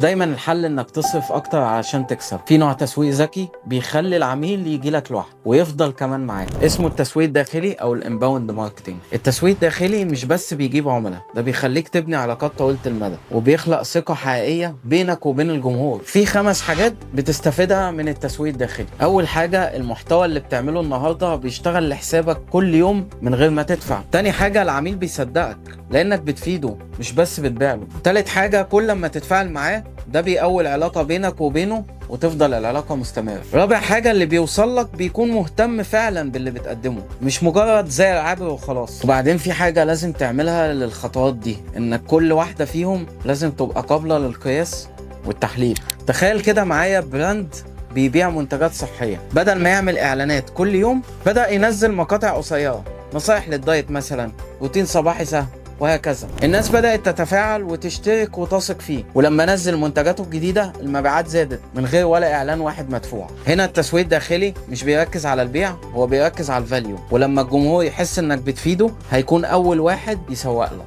دايما الحل انك تصرف اكتر علشان تكسب. في نوع تسويق ذكي بيخلي العميل يجي لك لوحده ويفضل كمان معاك، اسمه التسويق الداخلي او الانباوند ماركتنج. التسويق الداخلي مش بس بيجيب عملاء، ده بيخليك تبني علاقات طويله المدى وبيخلق ثقه حقيقيه بينك وبين الجمهور. في 5 حاجات بتستفيدها من التسويق الداخلي. اول حاجه، المحتوى اللي بتعمله النهارده بيشتغل لحسابك كل يوم من غير ما تدفع. تاني حاجه، العميل بيصدقك لانك بتفيده مش بس بتبيعله. تالت حاجه، كل ما تتفاعل معاه ده بيقوي العلاقة بينك وبينه وتفضل العلاقة مستمرة. رابع حاجة، اللي بيوصل لك بيكون مهتم فعلا باللي بتقدمه، مش مجرد زي العابر وخلاص. وبعدين في حاجة لازم تعملها للخطوات دي، انك كل واحدة فيهم لازم تبقى قابلة للقياس والتحليل. تخيل كده معايا براند بيبيع منتجات صحية، بدل ما يعمل اعلانات كل يوم بدأ ينزل مقاطع قصيرة، نصايح للدايت مثلا، روتين صباحي سهل، وهكذا. الناس بدأت تتفاعل وتشترك وتثق فيه، ولما نزل منتجاته الجديدة المبيعات زادت من غير ولا إعلان واحد مدفوع. هنا التسويق الداخلي مش بيركز على البيع، هو بيركز على الفاليو، ولما الجمهور يحس إنك بتفيده هيكون أول واحد يسوق له.